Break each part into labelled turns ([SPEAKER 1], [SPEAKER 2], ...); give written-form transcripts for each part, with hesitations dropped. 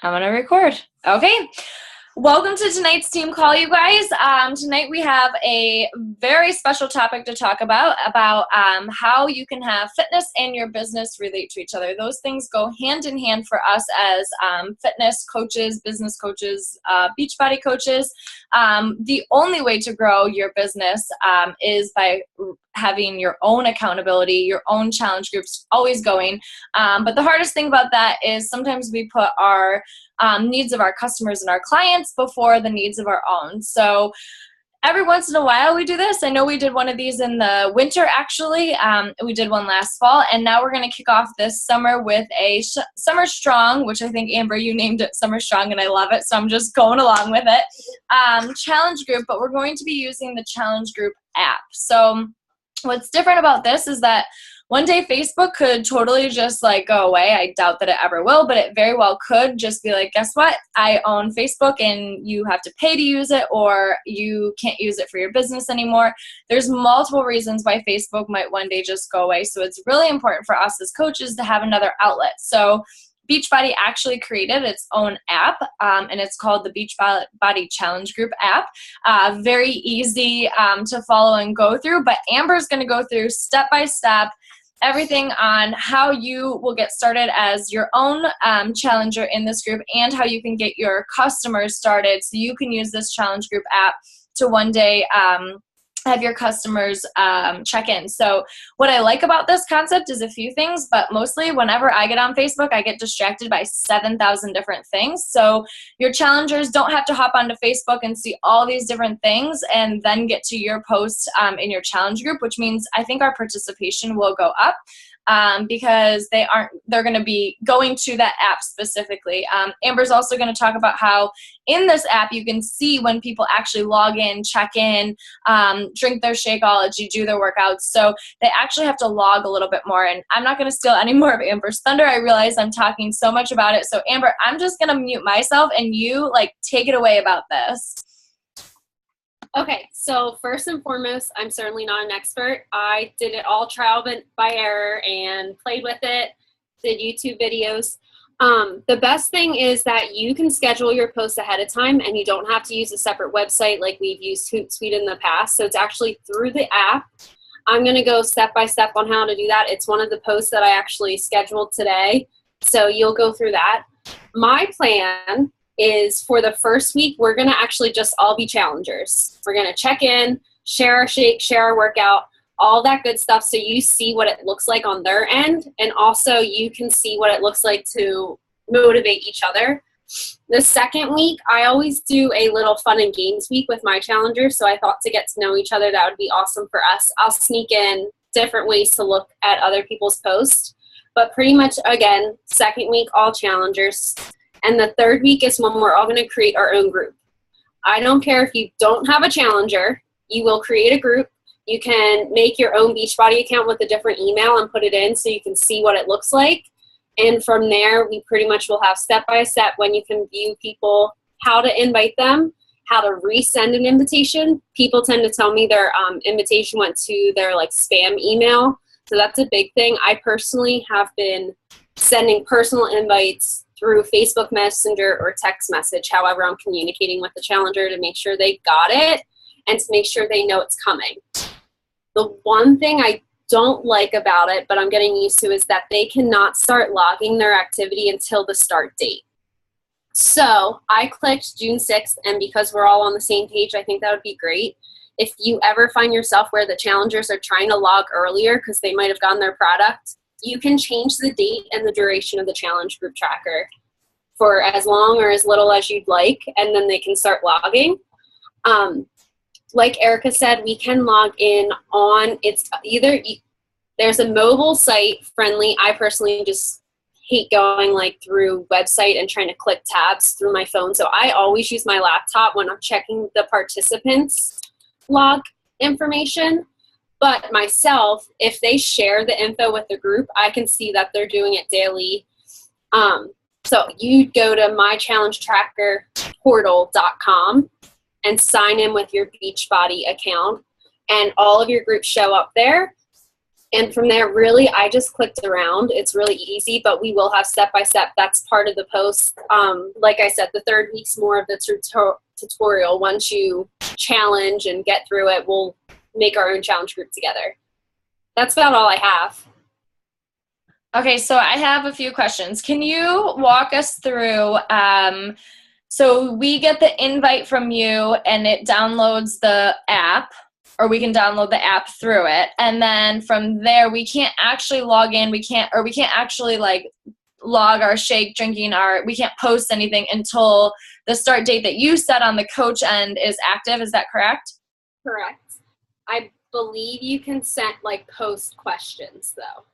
[SPEAKER 1] I'm going to record. Okay. Welcome to tonight's team call, you guys. Tonight we have a very special topic to talk about how you can have fitness and your business relate to each other. Those things go hand in hand for us as fitness coaches, business coaches, Beachbody coaches. The only way to grow your business is by having your own accountability, your own challenge groups always going. But the hardest thing about that is sometimes we put our needs of our customers and our clients before the needs of our own. So every once in a while we do this. I know we did one of these in the winter, actually. We did one last fall, and now we're going to kick off this summer with a Summer Strong, which I think, Amber, you named it Summer Strong, and I love it, so I'm just going along with it. Challenge group, but we're going to be using the challenge group app. So what's different about this is that one day Facebook could totally just like go away. I doubt that it ever will, but it very well could just be like, guess what? I own Facebook and you have to pay to use it, or you can't use it for your business anymore. There's multiple reasons why Facebook might one day just go away. So it's really important for us as coaches to have another outlet. So Beachbody actually created its own app, and it's called the Beachbody Challenge Group app. Very easy to follow and go through, but Amber's going to go through step by step everything on how you will get started as your own challenger in this group, and how you can get your customers started so you can use this challenge group app to one day have your customers check in. So what I like about this concept is a few things, but mostly whenever I get on Facebook, I get distracted by 7,000 different things. So your challengers don't have to hop onto Facebook and see all these different things and then get to your post in your challenge group, which means I think our participation will go up. Because they're going to be going to that app specifically. Amber's also going to talk about how in this app you can see when people actually log in, check in, drink their Shakeology, do their workouts. So they actually have to log a little bit more. And I'm not going to steal any more of Amber's thunder. I realize I'm talking so much about it. So Amber, I'm just going to mute myself and you take it away about this.
[SPEAKER 2] Okay, so first and foremost, I'm certainly not an expert. I did it all trial by error and played with it, did YouTube videos. The best thing is that you can schedule your posts ahead of time and you don't have to use a separate website like we've used Hootsuite in the past. So it's actually through the app. I'm going to go step by step on how to do that. It's one of the posts that I actually scheduled today. So you'll go through that. My plan is for the first week, we're going to actually just all be challengers. We're going to check in, share our shake, share our workout, all that good stuff, so you see what it looks like on their end, and also you can see what it looks like to motivate each other. The second week, I always do a little fun and games week with my challengers, so I thought to get to know each other, that would be awesome for us. I'll sneak in different ways to look at other people's posts, but pretty much, again, second week, all challengers. And the third week is when we're all going to create our own group. I don't care if you don't have a challenger, you will create a group. You can make your own Beachbody account with a different email and put it in so you can see what it looks like. And from there, we pretty much will have step-by-step when you can view people, how to invite them, how to resend an invitation. People tend to tell me their invitation went to their spam email. So that's a big thing. I personally have been sending personal invites through Facebook Messenger or text message, however I'm communicating with the challenger, to make sure they got it and to make sure they know it's coming. The one thing I don't like about it, but I'm getting used to, is that they cannot start logging their activity until the start date. So I clicked June 6th, and because we're all on the same page, I think that would be great. If you ever find yourself where the challengers are trying to log earlier because they might have gotten their product, you can change the date and the duration of the challenge group tracker for as long or as little as you'd like, and then they can start logging. Like Erica said, we can log in on, it's either, there's a mobile site friendly. I personally just hate going through website and trying to click tabs through my phone. So I always use my laptop when I'm checking the participants log information. But myself, if they share the info with the group, I can see that they're doing it daily. So you go to mychallengetrackerportal.com and sign in with your Beachbody account, and all of your groups show up there. And from there, really, I just clicked around. It's really easy, but we will have step-by-step. That's part of the post. Like I said, the third week's more of the tutorial. Once you challenge and get through it, we'll make our own challenge group together. That's about all I have.
[SPEAKER 1] Okay, so I have a few questions. Can you walk us through, so we get the invite from you and it downloads the app, or we can download the app through it. And then from there, we can't actually log in. We can't actually like log our shake drinking, we can't post anything until the start date that you set on the coach end is active. Is that correct?
[SPEAKER 2] Correct. I believe you can send like post questions though.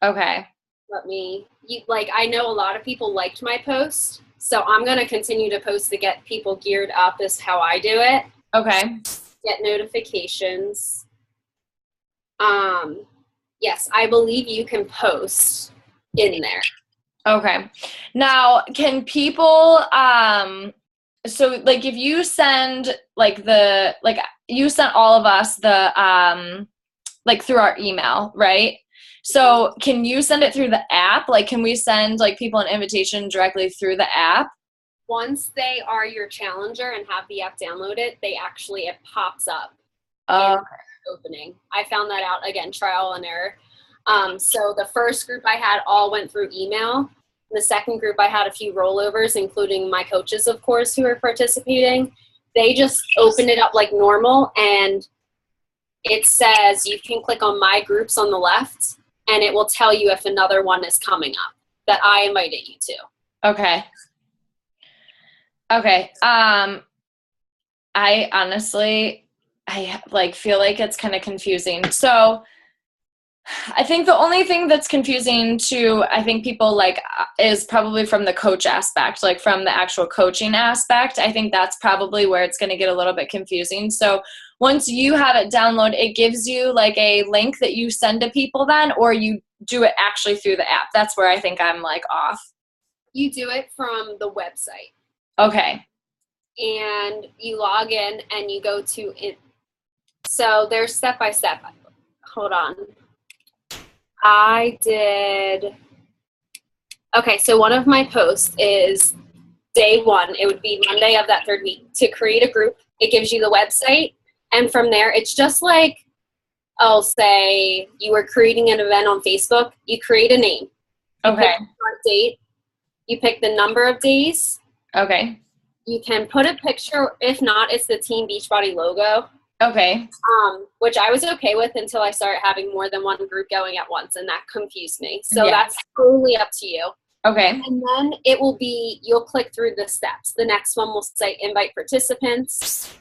[SPEAKER 1] Okay.
[SPEAKER 2] I know a lot of people liked my post, so I'm going to continue to post to get people geared up as how I do it.
[SPEAKER 1] Okay.
[SPEAKER 2] Get notifications. Yes, I believe you can post in there.
[SPEAKER 1] Okay. Now, can people, so like if you send you sent all of us the, like through our email, right? So can you send it through the app? Like, can we send like people an invitation directly through the app?
[SPEAKER 2] Once they are your challenger and have the app downloaded, it pops up
[SPEAKER 1] Okay.
[SPEAKER 2] Opening. I found that out, again, trial and error. So the first group I had all went through email. The second group I had a few rollovers, including my coaches, of course, who are participating. They just opened it up like normal, and it says you can click on my groups on the left, and it will tell you if another one is coming up that I invited you to.
[SPEAKER 1] Okay. Okay. I honestly, I like feel like it's kind of confusing. So I think the only thing that's confusing to, I think people like is probably from the coach aspect, like from the actual coaching aspect. I think that's probably where it's going to get a little bit confusing. So once you have it download, it gives you like a link that you send to people then, or you do it actually through the app. That's where I think I'm like off.
[SPEAKER 2] You do it from the website.
[SPEAKER 1] Okay.
[SPEAKER 2] And you log in and you go to it. So there's step by step. Hold on. Okay, so one of my posts is day one. It would be Monday of that third week to create a group. It gives you the website. And from there, it's just like, I'll say you were creating an event on Facebook. You create a name. You
[SPEAKER 1] Okay.
[SPEAKER 2] pick the start date. You pick the number of days.
[SPEAKER 1] Okay.
[SPEAKER 2] You can put a picture. If not, it's the Team Beachbody logo.
[SPEAKER 1] Okay.
[SPEAKER 2] Which I was okay with until I started having more than one group going at once, and that confused me. So That's totally up to you.
[SPEAKER 1] Okay.
[SPEAKER 2] And then it will be, you'll click through the steps. The next one will say invite participants.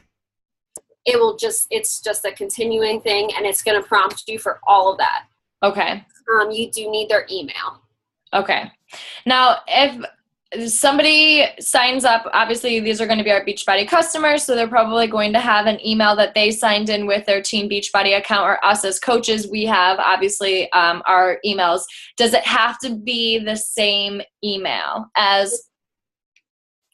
[SPEAKER 2] It's just a continuing thing, and it's going to prompt you for all of that.
[SPEAKER 1] Okay.
[SPEAKER 2] You do need their email.
[SPEAKER 1] Okay. Now, if somebody signs up, obviously these are going to be our Beachbody customers, so they're probably going to have an email that they signed in with their Team Beachbody account, or us as coaches, we have obviously our emails. Does it have to be the same email as?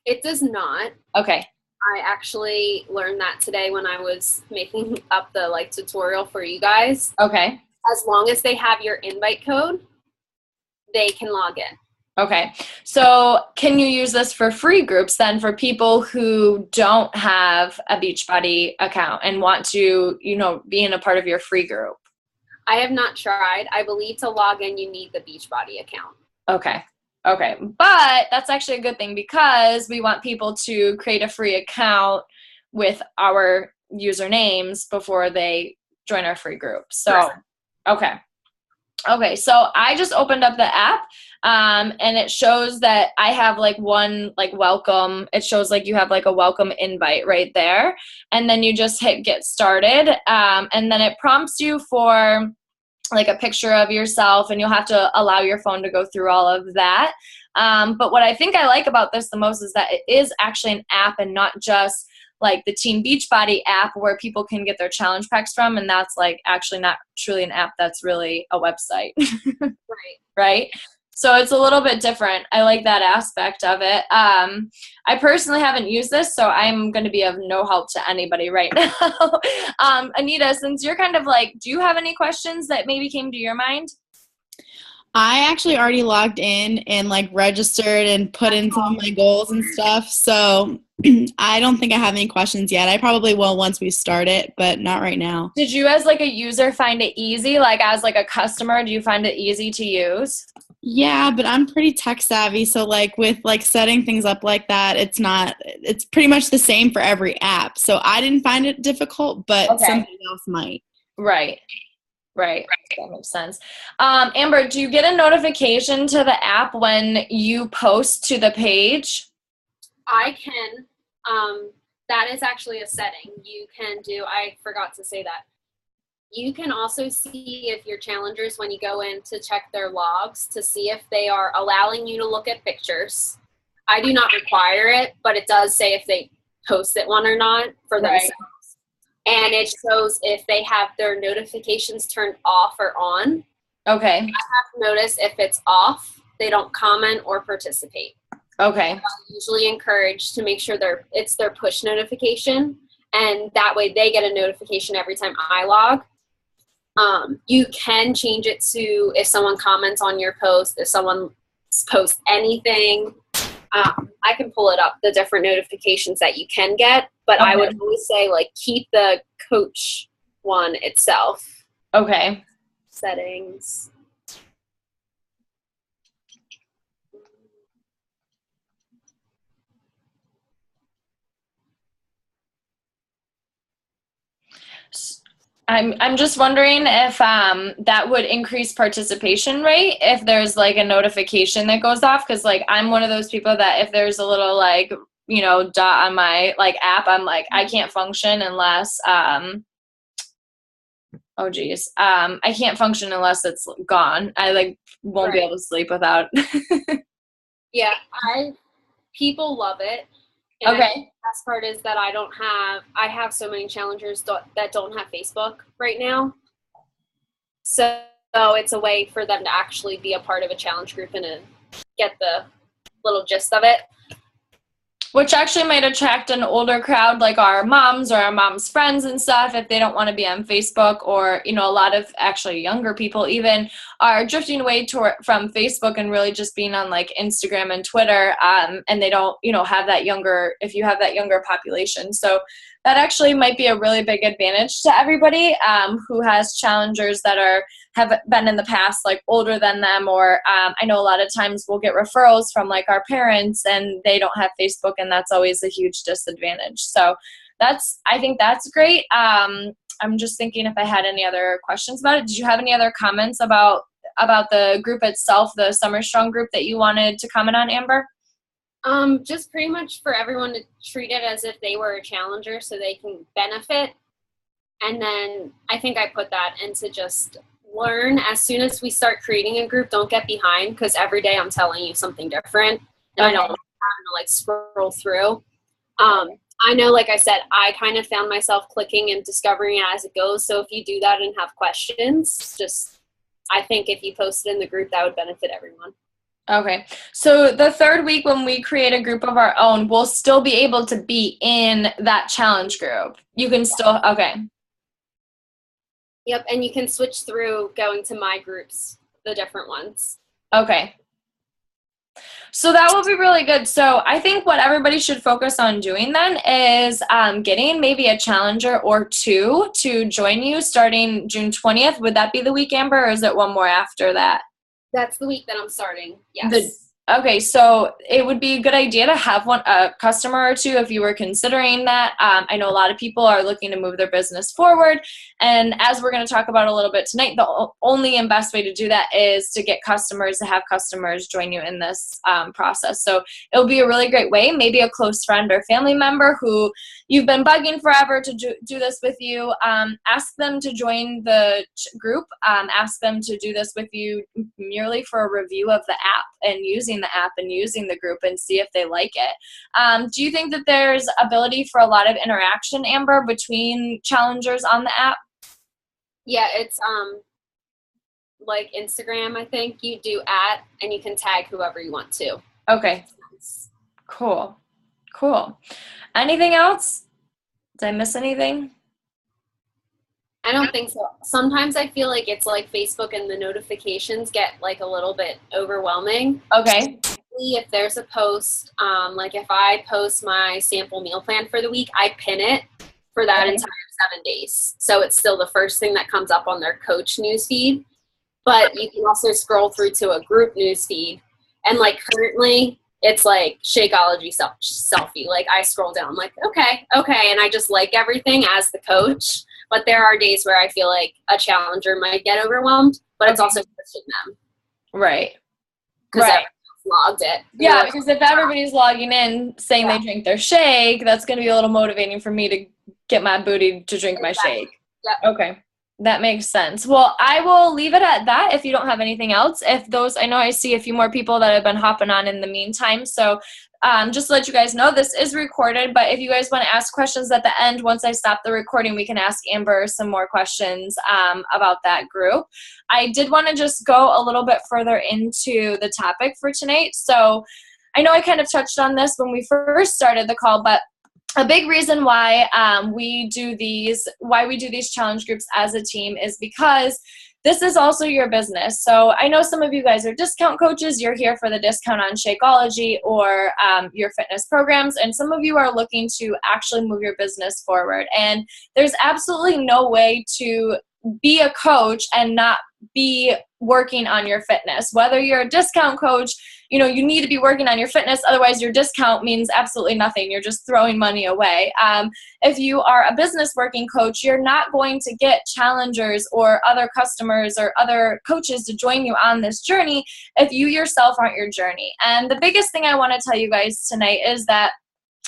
[SPEAKER 2] It does not.
[SPEAKER 1] Okay.
[SPEAKER 2] I actually learned that today when I was making up the tutorial for you guys.
[SPEAKER 1] Okay.
[SPEAKER 2] As long as they have your invite code, they can log in.
[SPEAKER 1] Okay. So can you use this for free groups then for people who don't have a Beachbody account and want to, be in a part of your free group?
[SPEAKER 2] I have not tried. I believe to log in, you need the Beachbody account.
[SPEAKER 1] Okay. Okay. But that's actually a good thing because we want people to create a free account with our usernames before they join our free group. So, okay. Okay, so I just opened up the app, and it shows that I have one welcome. It shows you have a welcome invite right there, and then you just hit get started, and then it prompts you for a picture of yourself, and you'll have to allow your phone to go through all of that. But what I think I like about this the most is that it is actually an app and not just the Team Beachbody app where people can get their challenge packs from, and that's actually not truly an app, that's really a website.
[SPEAKER 2] Right.
[SPEAKER 1] Right? So it's a little bit different. I like that aspect of it. I personally haven't used this, so I'm going to be of no help to anybody right now. Anita, since you're kind of like, do you have any questions that maybe came to your mind?
[SPEAKER 3] I actually already logged in and like registered and put in some of my goals and stuff. So I don't think I have any questions yet. I probably will once we start it, but not right now.
[SPEAKER 1] Did you as like a user find it easy? Like as like a customer, do you find it easy to use?
[SPEAKER 3] Yeah, but I'm pretty tech savvy. So like with like setting things up like that, it's pretty much the same for every app. So I didn't find it difficult, but somebody else might.
[SPEAKER 1] Right. Right. That makes sense. Amber, do you get a notification to the app when you post to the page?
[SPEAKER 2] I can. That is actually a setting you can do. I forgot to say that. You can also see if your challengers, when you go in to check their logs, to see if they are allowing you to look at pictures. I do not require it, but it does say if they posted one or not for themselves. And it shows if they have their notifications turned off or on.
[SPEAKER 1] Okay.
[SPEAKER 2] I have to notice if it's off, they don't comment or participate.
[SPEAKER 1] Okay.
[SPEAKER 2] I'm usually encouraged to make sure it's their push notification, and that way they get a notification every time I log. You can change it to if someone comments on your post, if someone posts anything. I can pull it up, the different notifications that you can get, but I would always say like keep the coach one itself.
[SPEAKER 1] Okay.
[SPEAKER 2] Settings.
[SPEAKER 1] I'm just wondering if that would increase participation rate if there's like a notification that goes off, because like I'm one of those people that if there's a little like dot on my like app, I'm like I can't function unless I can't function unless it's gone. I like won't be able to sleep without.
[SPEAKER 2] Yeah, people love it. And I think the best part is that I have so many challengers that don't have Facebook right now. So it's a way for them to actually be a part of a challenge group and get the little gist of it.
[SPEAKER 1] Which actually might attract an older crowd like our moms or our moms' friends and stuff if they don't want to be on Facebook, or, a lot of actually younger people even are drifting away from Facebook and really just being on like Instagram and Twitter, and they don't, have that if you have that younger population. So that actually might be a really big advantage to everybody who has challengers that have been in the past like older than them, or I know a lot of times we'll get referrals from like our parents and they don't have Facebook, and that's always a huge disadvantage. So I think that's great. I'm just thinking if I had any other questions about it. Did you have any other comments about the group itself, the Summer Strong group, that you wanted to comment on, Amber?
[SPEAKER 2] Just pretty much for everyone to treat it as if they were a challenger so they can benefit. And then I think I put that into just learn as soon as we start creating a group. Don't get behind, because every day I'm telling you something different and I don't have to like scroll through. I know, like I said, I kind of found myself clicking and discovering it as it goes. So if you do that and have questions, I think if you post it in the group, that would benefit everyone.
[SPEAKER 1] Okay. So the third week when we create a group of our own, we'll still be able to be in that challenge group. You can still, okay.
[SPEAKER 2] Yep, and you can switch through going to my groups, the different ones.
[SPEAKER 1] Okay. So that will be really good. So I think what everybody should focus on doing then is getting maybe a challenger or two to join you starting June 20th. Would that be the week, Amber, or is it one more after that?
[SPEAKER 2] That's the week that I'm starting, yes.
[SPEAKER 1] Okay, so it would be a good idea to have a customer or two if you were considering that. I know a lot of people are looking to move their business forward, and as we're going to talk about a little bit tonight, the only and best way to do that is to get customers, to have customers join you in this process. So it'll be a really great way, maybe a close friend or family member who you've been bugging forever to do this with you. Ask them to join the group. Ask them to do this with you merely for a review of the app and using the app and using the group, and see if they like it. Do you think that there's ability for a lot of interaction, Amber, between challengers on the app?
[SPEAKER 2] Yeah, it's like Instagram, I think, you do @ and you can tag whoever you want to.
[SPEAKER 1] Okay. Cool. Anything else? Did I miss anything?
[SPEAKER 2] I don't think so. Sometimes I feel like it's like Facebook and the notifications get like a little bit overwhelming.
[SPEAKER 1] Okay.
[SPEAKER 2] If there's a post, like if I post my sample meal plan for the week, I pin it for that entire 7 days. So it's still the first thing that comes up on their coach newsfeed. But you can also scroll through to a group newsfeed. And like currently, it's like Shakeology selfie. Like I scroll down, I'm like, okay. And I just like everything as the coach. But there are days where I feel like a challenger might get overwhelmed, but it's also pushing them.
[SPEAKER 1] Right.
[SPEAKER 2] Because everyone's logged it.
[SPEAKER 1] Yeah, because if everybody's logging in saying they drink their shake, that's going to be a little motivating for me to get my booty to drink my shake.
[SPEAKER 2] Yep.
[SPEAKER 1] Okay. That makes sense. Well, I will leave it at that if you don't have anything else. I know I see a few more people that have been hopping on in the meantime. So just to let you guys know, this is recorded, but if you guys want to ask questions at the end, once I stop the recording, we can ask Amber some more questions about that group. I did want to just go a little bit further into the topic for tonight. So I know I kind of touched on this when we first started the call, but a big reason why we do these challenge groups as a team is because this is also your business. So I know some of you guys are discount coaches. You're here for the discount on Shakeology or your fitness programs, and some of you are looking to actually move your business forward. And there's absolutely no way to be a coach and not be working on your fitness. Whether you're a discount coach, you need to be working on your fitness. Otherwise, your discount means absolutely nothing. You're just throwing money away. If you are a business working coach, you're not going to get challengers or other customers or other coaches to join you on this journey if you yourself aren't your journey. And the biggest thing I want to tell you guys tonight is that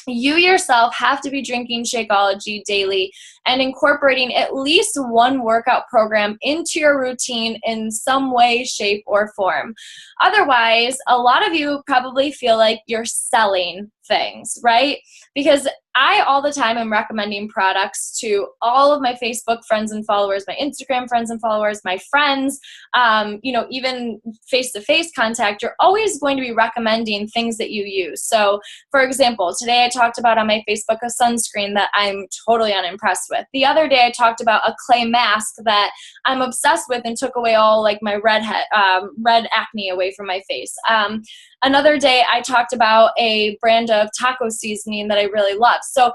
[SPEAKER 1] you yourself have to be drinking Shakeology daily and incorporating at least one workout program into your routine in some way, shape, or form. Otherwise, a lot of you probably feel like you're selling things, right? Because I all the time am recommending products to all of my Facebook friends and followers, my Instagram friends and followers, my friends, even face-to-face contact. You're always going to be recommending things that you use. So, for example, today I talked about on my Facebook a sunscreen that I'm totally unimpressed with. The other day I talked about a clay mask that I'm obsessed with and took away all like my red acne away from my face. Another day I talked about a brand of taco seasoning that I really love. So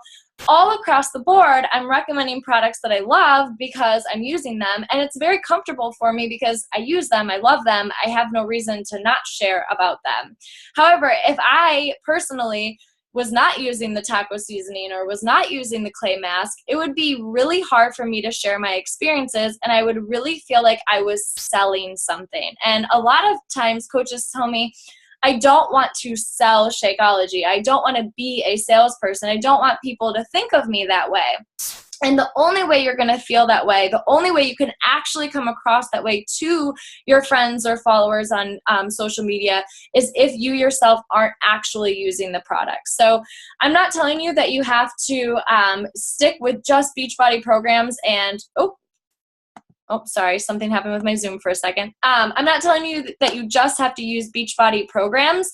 [SPEAKER 1] all across the board, I'm recommending products that I love because I'm using them, and it's very comfortable for me because I use them, I love them, I have no reason to not share about them. However, if I personally was not using the taco seasoning or was not using the clay mask, it would be really hard for me to share my experiences, and I would really feel like I was selling something. And a lot of times coaches tell me, I don't want to sell Shakeology. I don't want to be a salesperson. I don't want people to think of me that way. And the only way you're going to feel that way, the only way you can actually come across that way to your friends or followers on social media is if you yourself aren't actually using the product. So I'm not telling you that you have to stick with just Beachbody programs and, sorry, something happened with my Zoom for a second. I'm not telling you that you just have to use Beachbody programs.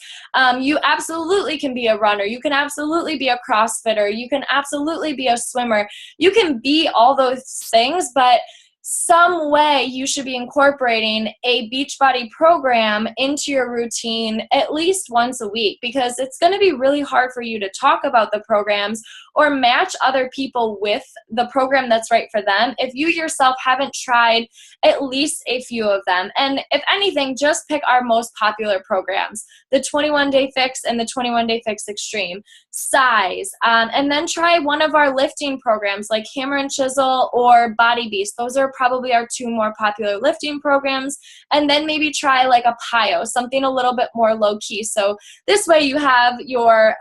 [SPEAKER 1] You absolutely can be a runner. You can absolutely be a CrossFitter. You can absolutely be a swimmer. You can be all those things, but some way you should be incorporating a Beachbody program into your routine at least once a week, because it's going to be really hard for you to talk about the programs or match other people with the program that's right for them if you yourself haven't tried at least a few of them. And if anything, just pick our most popular programs, the 21-Day Fix and the 21-Day Fix Extreme, size, and then try one of our lifting programs like Hammer and Chisel or Body Beast. Those are probably our two more popular lifting programs. And then maybe try like a PIO, something a little bit more low key. So this way you have your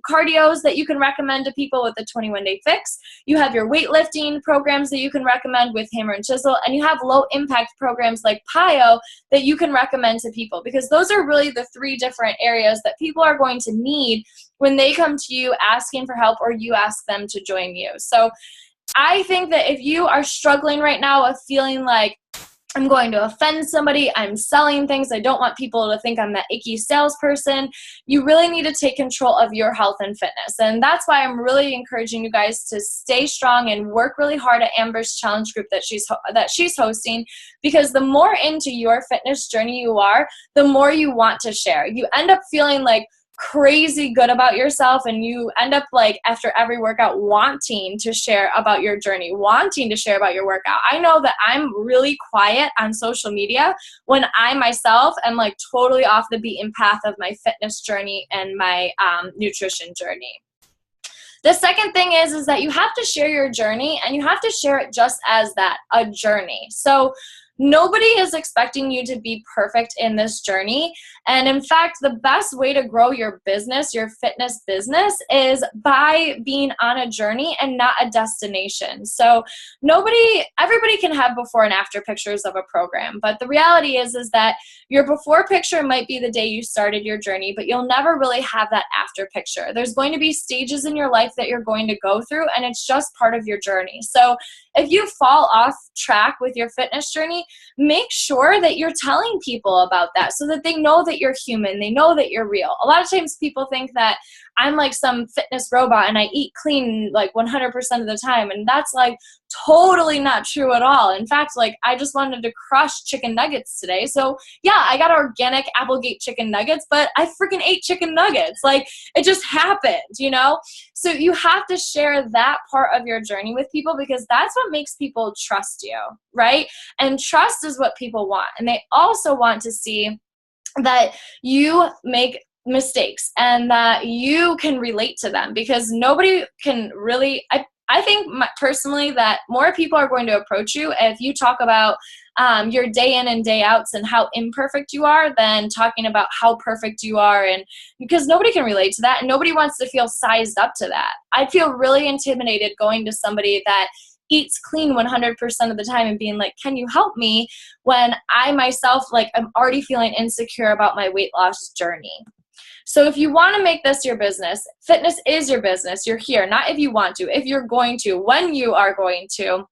[SPEAKER 1] cardios that you can recommend to people with the 21-Day Fix. You have your weightlifting programs that you can recommend with Hammer and Chisel, and you have low impact programs like PIO that you can recommend to people, because those are really the three different areas that people are going to need when they come to you asking for help or you ask them to join you. So I think that if you are struggling right now with feeling like I'm going to offend somebody, I'm selling things, I don't want people to think I'm that icky salesperson. You really need to take control of your health and fitness. And that's why I'm really encouraging you guys to stay strong and work really hard at Amber's challenge group that she's hosting, because the more into your fitness journey you are, the more you want to share. You end up feeling like crazy good about yourself, and you end up like after every workout wanting to share about your journey, wanting to share about your workout. I know that I'm really quiet on social media when I myself am like totally off the beaten path of my fitness journey and my nutrition journey. The second thing is that you have to share your journey, and you have to share it just as that, a journey. So nobody is expecting you to be perfect in this journey. And in fact, the best way to grow your business, your fitness business, is by being on a journey and not a destination. So everybody can have before and after pictures of a program. But the reality is that your before picture might be the day you started your journey, but you'll never really have that after picture. There's going to be stages in your life that you're going to go through, and it's just part of your journey. So if you fall off track with your fitness journey, make sure that you're telling people about that so that they know that you're human, they know that you're real. A lot of times people think that I'm like some fitness robot and I eat clean like 100% of the time, and that's like totally not true at all. In fact, like I just wanted to crush chicken nuggets today. So yeah, I got organic Applegate chicken nuggets, but I freaking ate chicken nuggets. Like it just happened, you know? So you have to share that part of your journey with people, because that's what makes people trust you, right? And trust is what people want. And they also want to see that you make mistakes and that you can relate to them, because nobody can really, I think personally that more people are going to approach you if you talk about your day in and day outs and how imperfect you are than talking about how perfect you are. And because nobody can relate to that, and nobody wants to feel sized up to that. I'd feel really intimidated going to somebody that eats clean 100% of the time and being like, can you help me, when I myself, like, I'm already feeling insecure about my weight loss journey. So if you want to make this your business, fitness is your business. You're here, not if you want to, if you're going to, when you are going to.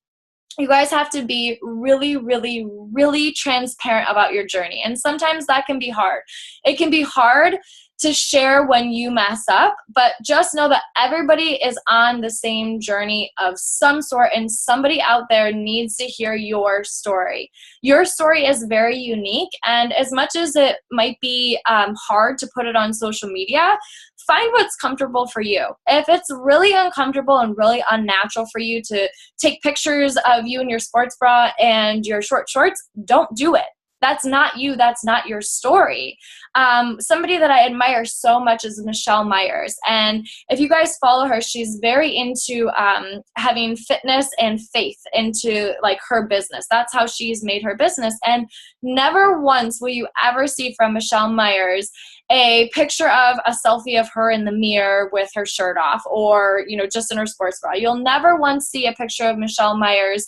[SPEAKER 1] You guys have to be really, really, really transparent about your journey. And sometimes that can be hard. It can be hard to share when you mess up, but just know that everybody is on the same journey of some sort, and somebody out there needs to hear your story. Your story is very unique, and as much as it might be hard to put it on social media, find what's comfortable for you. If it's really uncomfortable and really unnatural for you to take pictures of you in your sports bra and your short shorts, don't do it. That's not you. That's not your story. Somebody that I admire so much is Michelle Myers. And if you guys follow her, she's very into having fitness and faith into like her business. That's how she's made her business. And never once will you ever see from Michelle Myers a picture of a selfie of her in the mirror with her shirt off, or, you know, just in her sports bra. You'll never once see a picture of Michelle Myers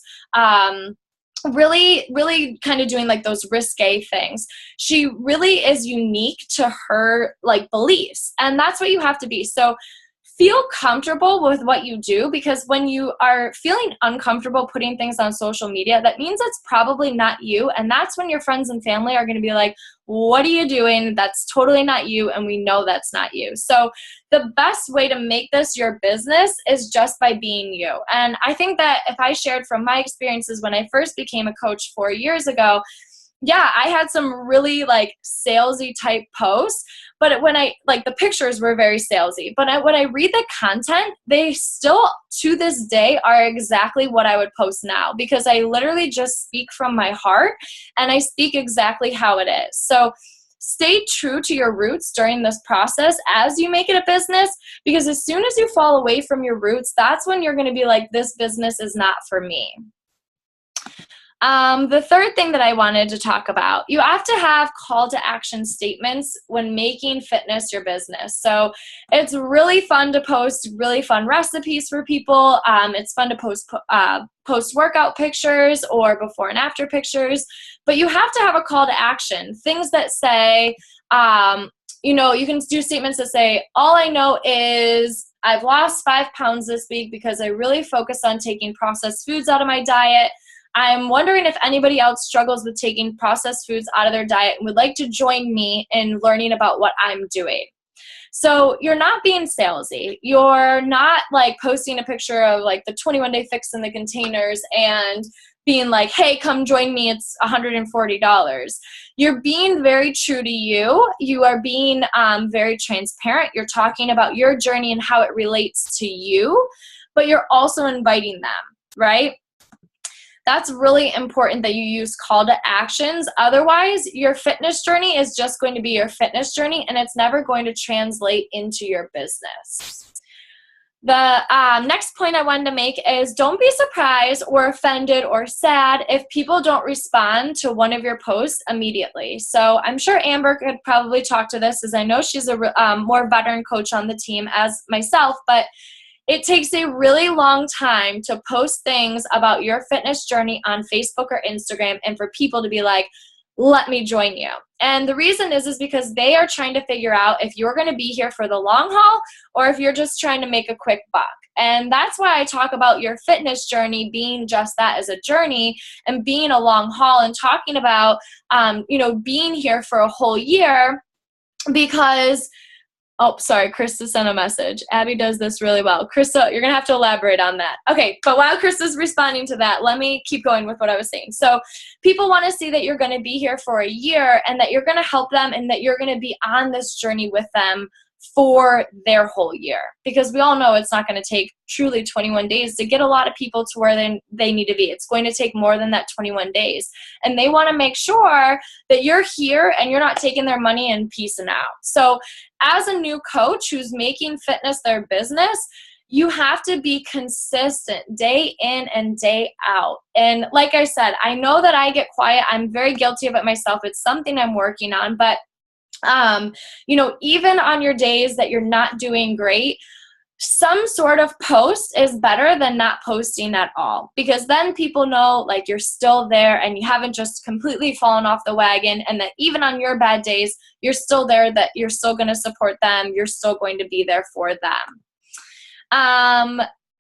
[SPEAKER 1] really kind of doing like those risque things. She really is unique to her like beliefs, and that's what you have to be. So feel comfortable with what you do, because when you are feeling uncomfortable putting things on social media, that means it's probably not you. And that's when your friends and family are going to be like, what are you doing? That's totally not you. And we know that's not you. So the best way to make this your business is just by being you. And I think that if I shared from my experiences when I first became a coach 4 years ago, yeah, I had some really like salesy type posts, but when I like the pictures were very salesy, but when I read the content, they still to this day are exactly what I would post now, because I literally just speak from my heart and I speak exactly how it is. So stay true to your roots during this process as you make it a business, because as soon as you fall away from your roots, that's when you're going to be like, this business is not for me. The third thing that I wanted to talk about, you have to have call to action statements when making fitness your business. So it's really fun to post really fun recipes for people. It's fun to post workout pictures or before and after pictures, but you have to have a call to action. Things that say, you know, you can do statements that say, all I know is I've lost 5 pounds this week because I really focused on taking processed foods out of my diet. I'm wondering if anybody else struggles with taking processed foods out of their diet and would like to join me in learning about what I'm doing. So you're not being salesy. You're not like posting a picture of like the 21-day fix in the containers and being like, hey, come join me, it's $140. You're being very true to you. You are being very transparent. You're talking about your journey and how it relates to you, but you're also inviting them, right? That's really important that you use call to actions. Otherwise, your fitness journey is just going to be your fitness journey, and it's never going to translate into your business. The next point I wanted to make is don't be surprised or offended or sad if people don't respond to one of your posts immediately. So I'm sure Amber could probably talk to this, as I know she's a more veteran coach on the team as myself, but it takes a really long time to post things about your fitness journey on Facebook or Instagram and for people to be like, let me join you. And the reason is because they are trying to figure out if you're going to be here for the long haul or if you're just trying to make a quick buck. And that's why I talk about your fitness journey being just that, as a journey, and being a long haul, and talking about, being here for a whole year, because oh, sorry, Krista sent a message. Abby does this really well. Krista, you're going to have to elaborate on that. Okay, but while Krista's responding to that, let me keep going with what I was saying. So people want to see that you're going to be here for a year and that you're going to help them and that you're going to be on this journey with them for their whole year. Because we all know it's not going to take truly 21 days to get a lot of people to where they need to be. It's going to take more than that 21 days. And they want to make sure that you're here and you're not taking their money and peacing out. So as a new coach who's making fitness their business, you have to be consistent day in and day out. And like I said, I know that I get quiet. I'm very guilty of it myself. It's something I'm working on, but even on your days that you're not doing great, some sort of post is better than not posting at all, because then people know like you're still there and you haven't just completely fallen off the wagon, and that even on your bad days, you're still there, that you're still going to support them. You're still going to be there for them.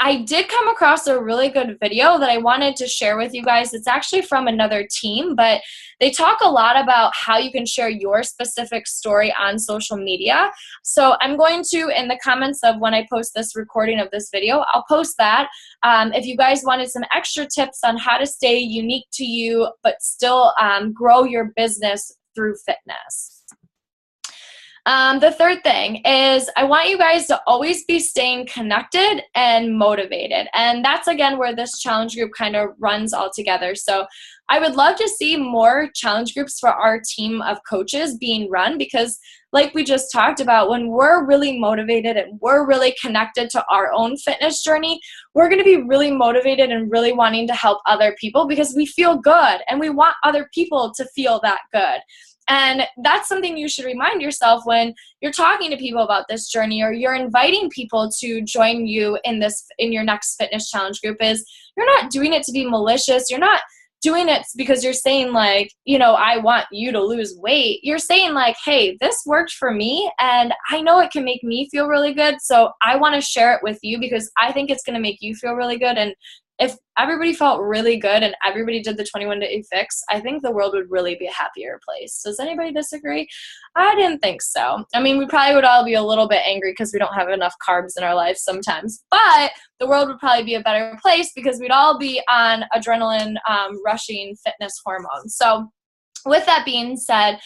[SPEAKER 1] I did come across a really good video that I wanted to share with you guys. It's actually from another team, but they talk a lot about how you can share your specific story on social media. So I'm going to, in the comments of when I post this recording of this video, I'll post that. If you guys wanted some extra tips on how to stay unique to you, but still grow your business through fitness. The third thing is I want you guys to always be staying connected and motivated. And that's, again, where this challenge group kind of runs all together. So I would love to see more challenge groups for our team of coaches being run, because like we just talked about, when we're really motivated and we're really connected to our own fitness journey, we're going to be really motivated and really wanting to help other people because we feel good and we want other people to feel that good. And that's something you should remind yourself when you're talking to people about this journey, or you're inviting people to join you in your next fitness challenge group, is you're not doing it to be malicious. You're not doing it because you're saying like, I want you to lose weight. You're saying like, hey, this worked for me and I know it can make me feel really good. So I want to share it with you because I think it's going to make you feel really good. And if everybody felt really good and everybody did the 21-day fix, I think the world would really be a happier place. Does anybody disagree? I didn't think so. I mean, we probably would all be a little bit angry because we don't have enough carbs in our life sometimes, but the world would probably be a better place because we'd all be on adrenaline rushing fitness hormones. So with that being said,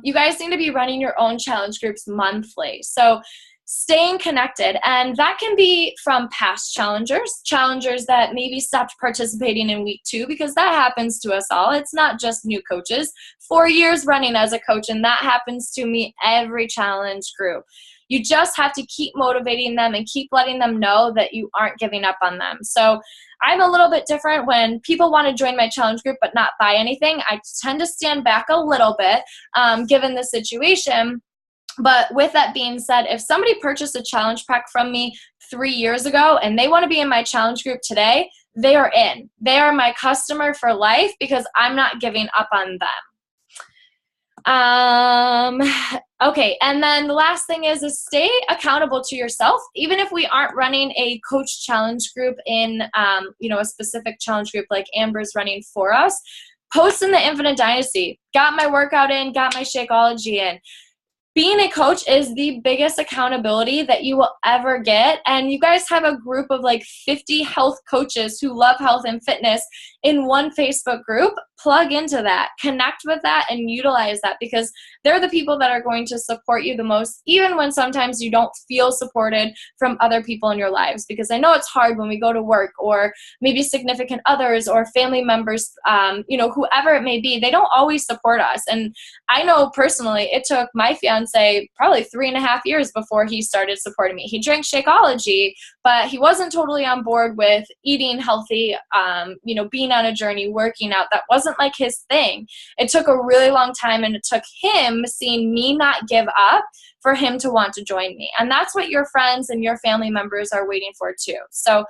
[SPEAKER 1] you guys need to be running your own challenge groups monthly. So staying connected, and that can be from past challengers that maybe stopped participating in week 2, because that happens to us all. It's not just new coaches. 4 years running as a coach, and that happens to me every challenge group. You just have to keep motivating them and keep letting them know that you aren't giving up on them. So I'm a little bit different. When people want to join my challenge group but not buy anything, I tend to stand back a little bit given the situation. But with that being said, if somebody purchased a challenge pack from me 3 years ago and they want to be in my challenge group today, they are in. They are my customer for life because I'm not giving up on them. Okay, and then the last thing is stay accountable to yourself. Even if we aren't running a coach challenge group in, a specific challenge group like Amber's running for us, post in the Infinite Dynasty. Got my workout in, got my Shakeology in. Being a coach is the biggest accountability that you will ever get. And you guys have a group of like 50 health coaches who love health and fitness in one Facebook group. Plug into that, connect with that, and utilize that, because they're the people that are going to support you the most, even when sometimes you don't feel supported from other people in your lives. Because I know it's hard when we go to work, or maybe significant others or family members, whoever it may be, they don't always support us. And I know personally, it took my fiance probably 3.5 years before he started supporting me. He drank Shakeology, but he wasn't totally on board with eating healthy, being on a journey, working out. That wasn't like his thing. It took a really long time, and it took him seeing me not give up for him to want to join me. And that's what your friends and your family members are waiting for too. So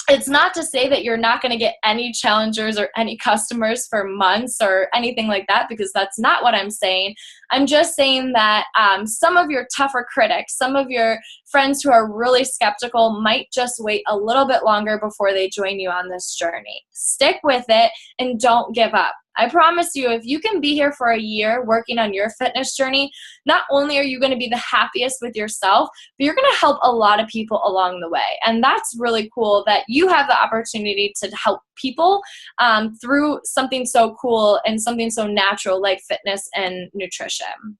[SPEAKER 1] it's not to say that you're not going to get any challengers or any customers for months or anything like that, because that's not what I'm saying. I'm just saying that some of your tougher critics, some of your friends who are really skeptical might just wait a little bit longer before they join you on this journey. Stick with it and don't give up. I promise you, if you can be here for a year working on your fitness journey, not only are you going to be the happiest with yourself, but you're going to help a lot of people along the way. And that's really cool that you have the opportunity to help people through something so cool and something so natural like fitness and nutrition.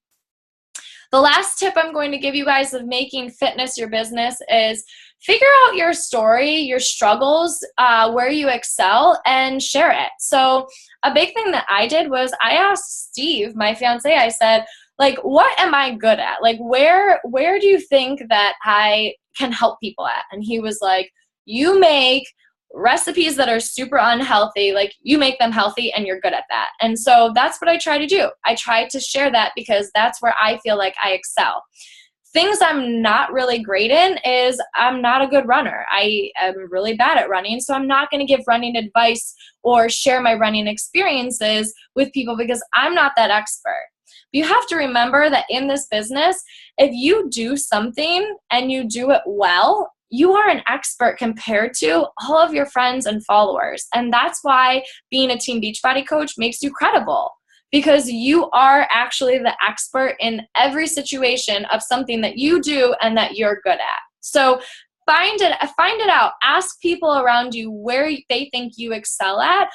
[SPEAKER 1] The last tip I'm going to give you guys of making fitness your business is figure out your story, your struggles, where you excel, and share it. So a big thing that I did was I asked Steve, my fiance, I said, like, what am I good at? Like, where do you think that I can help people at? And he was like, you make recipes that are super unhealthy, like you make them healthy and you're good at that. And so that's what I try to do. I try to share that because that's where I feel like I excel. Things I'm not really great in is I'm not a good runner. I am really bad at running, so I'm not going to give running advice or share my running experiences with people because I'm not that expert. You have to remember that in this business, if you do something and you do it well, you are an expert compared to all of your friends and followers. And that's why being a Team Beachbody coach makes you credible, because you are actually the expert in every situation of something that you do and that you're good at. So find it out. Ask people around you where they think you excel at.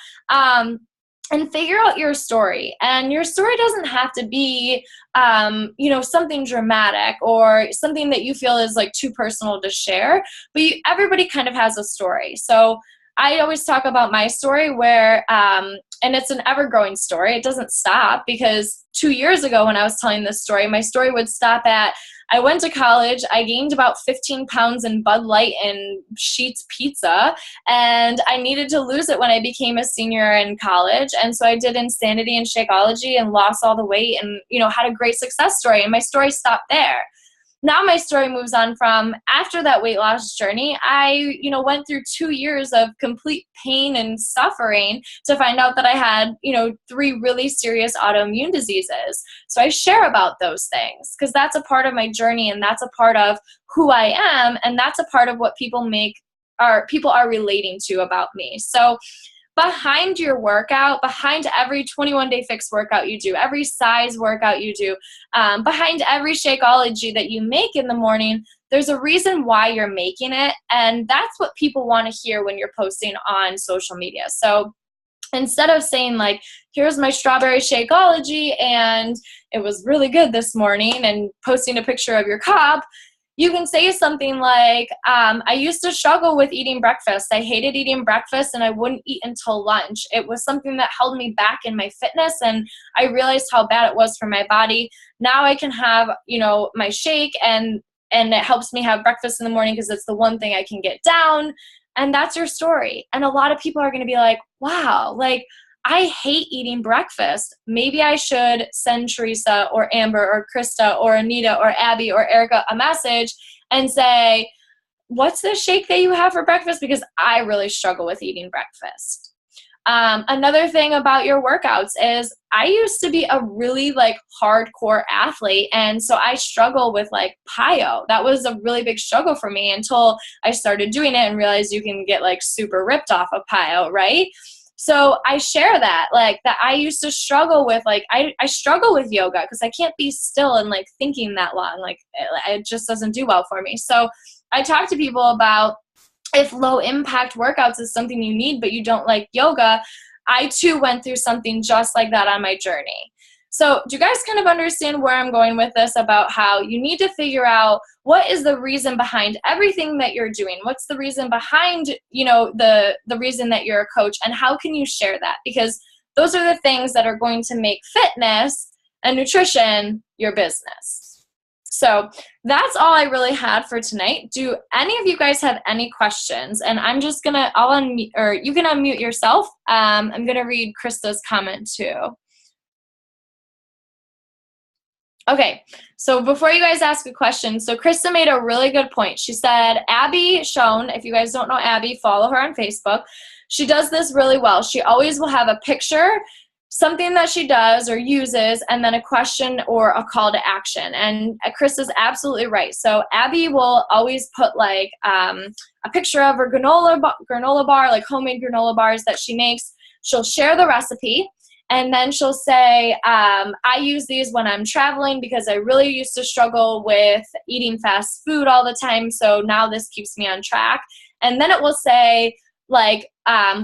[SPEAKER 1] And figure out your story. And your story doesn't have to be, something dramatic or something that you feel is like too personal to share, but everybody kind of has a story. So I always talk about my story where, and it's an ever-growing story. It doesn't stop, because 2 years ago when I was telling this story, my story would stop at, I went to college, I gained about 15 pounds in Bud Light and Sheetz pizza, and I needed to lose it when I became a senior in college. And so I did Insanity and Shakeology and lost all the weight and, had a great success story. And my story stopped there. Now my story moves on from after that weight loss journey, I, went through 2 years of complete pain and suffering to find out that I had, 3 really serious autoimmune diseases. So I share about those things because that's a part of my journey and that's a part of who I am. And that's a part of what people are relating to about me. So behind your workout, behind every 21-day fix workout you do, every size workout you do, behind every Shakeology that you make in the morning, there's a reason why you're making it. And that's what people want to hear when you're posting on social media. So instead of saying like, here's my strawberry Shakeology and it was really good this morning, and posting a picture of your cup, you can say something like, I used to struggle with eating breakfast. I hated eating breakfast and I wouldn't eat until lunch. It was something that held me back in my fitness, and I realized how bad it was for my body. Now I can have, my shake, and it helps me have breakfast in the morning because it's the one thing I can get down. And that's your story. And a lot of people are going to be like, wow, like, I hate eating breakfast. Maybe I should send Teresa or Amber or Krista or Anita or Abby or Erica a message and say, what's the shake that you have for breakfast? Because I really struggle with eating breakfast. Another thing about your workouts is I used to be a really like hardcore athlete. And so I struggle with like PIO. That was a really big struggle for me until I started doing it and realized you can get like super ripped off of PIO, right? So I share that, like that I used to struggle with, like I struggle with yoga because I can't be still and like thinking that long. Like it just doesn't do well for me. So I talk to people about if low impact workouts is something you need, but you don't like yoga. I too went through something just like that on my journey. So do you guys kind of understand where I'm going with this about how you need to figure out what is the reason behind everything that you're doing? What's the reason behind, the reason that you're a coach, and how can you share that? Because those are the things that are going to make fitness and nutrition your business. So that's all I really had for tonight. Do any of you guys have any questions? And I'm just gonna, I'll unmute, or you can unmute yourself. I'm gonna read Krista's comment too. Okay, so before you guys ask a question, so Krista made a really good point. She said, Abby Schoen, if you guys don't know Abby, follow her on Facebook. She does this really well. She always will have a picture, something that she does or uses, and then a question or a call to action. And Krista's absolutely right. So Abby will always put like a picture of her granola bar, like homemade granola bars that she makes. She'll share the recipe. And then she'll say, I use these when I'm traveling because I really used to struggle with eating fast food all the time. So now this keeps me on track. And then it will say, like,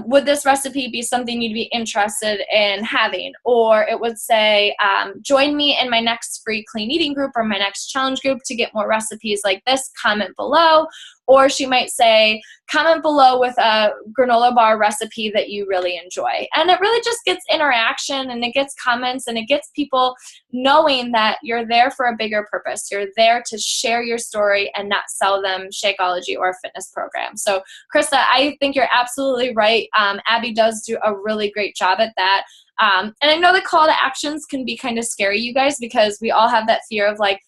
[SPEAKER 1] would this recipe be something you'd be interested in having? Or it would say, join me in my next free clean eating group or my next challenge group to get more recipes like this. Comment below. Or she might say, comment below with a granola bar recipe that you really enjoy. And it really just gets interaction, and it gets comments, and it gets people knowing that you're there for a bigger purpose. You're there to share your story and not sell them Shakeology or a fitness program. So Krista, I think you're absolutely right. Abby does do a really great job at that. And I know the call to actions can be kind of scary, you guys, because we all have that fear of like,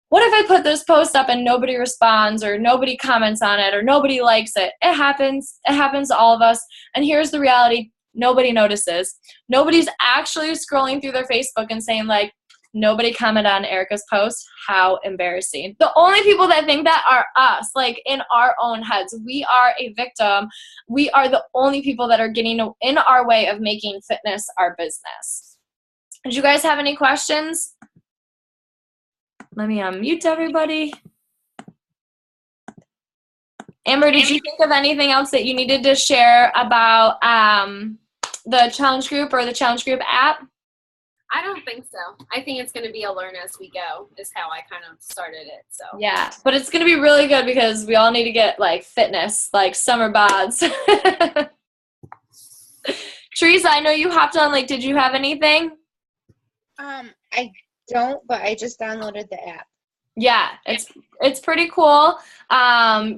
[SPEAKER 1] what if I put this post up and nobody responds or nobody comments on it or nobody likes it? It happens. It happens to all of us. And here's the reality. Nobody notices. Nobody's actually scrolling through their Facebook and saying like, nobody commented on Erica's post. How embarrassing. The only people that think that are us, like in our own heads. We are a victim. We are the only people that are getting in our way of making fitness our business. Did you guys have any questions? Let me unmute everybody. Amber, did you think of anything else that you needed to share about the challenge group or the challenge group app?
[SPEAKER 2] I don't think so. I think it's going to be a learn as we go is how I kind of started it. So
[SPEAKER 1] yeah, but it's going to be really good because we all need to get like fitness, like summer bods. Teresa, I know you hopped on. Like, did you have anything?
[SPEAKER 4] I don't, but I just downloaded the app.
[SPEAKER 1] Yeah, it's pretty cool.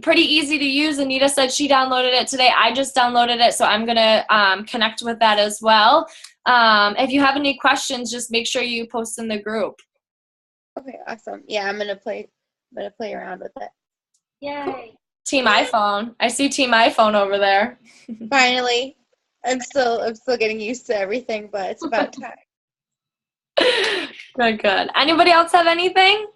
[SPEAKER 1] Pretty easy to use. Anita said she downloaded it today. I just downloaded it, so I'm gonna connect with that as well. If you have any questions, just make sure you post in the group.
[SPEAKER 4] Okay, awesome. Yeah, I'm gonna play around with it.
[SPEAKER 2] yay.
[SPEAKER 1] Cool. Team iPhone. I see Team iPhone over there.
[SPEAKER 4] Finally, I'm still getting used to everything, but it's about time.
[SPEAKER 1] Good. Anybody else have anything?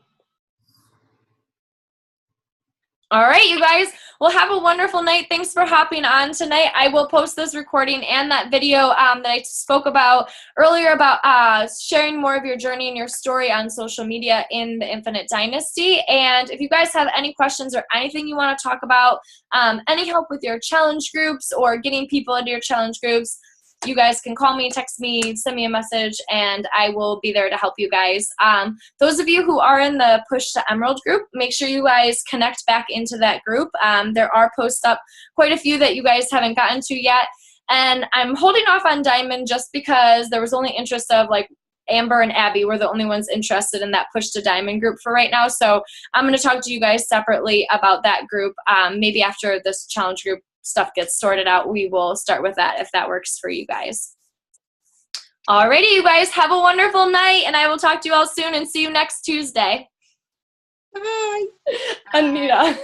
[SPEAKER 1] All right, you guys. Well, have a wonderful night. Thanks for hopping on tonight. I will post this recording and that video that I spoke about earlier about sharing more of your journey and your story on social media in the Infinite Dynasty. And if you guys have any questions or anything you want to talk about, any help with your challenge groups or getting people into your challenge groups, you guys can call me, text me, send me a message, and I will be there to help you guys. Those of you who are in the Push to Emerald group, make sure you guys connect back into that group. There are posts up, quite a few that you guys haven't gotten to yet. And I'm holding off on Diamond just because there was only interest of like Amber and Abby were the only ones interested in that Push to Diamond group for right now. So I'm going to talk to you guys separately about that group. Maybe after this challenge group stuff gets sorted out, we will start with that if that works for you guys. Alrighty, you guys, have a wonderful night, and I will talk to you all soon and see you next Tuesday.
[SPEAKER 4] Bye.
[SPEAKER 1] Anita.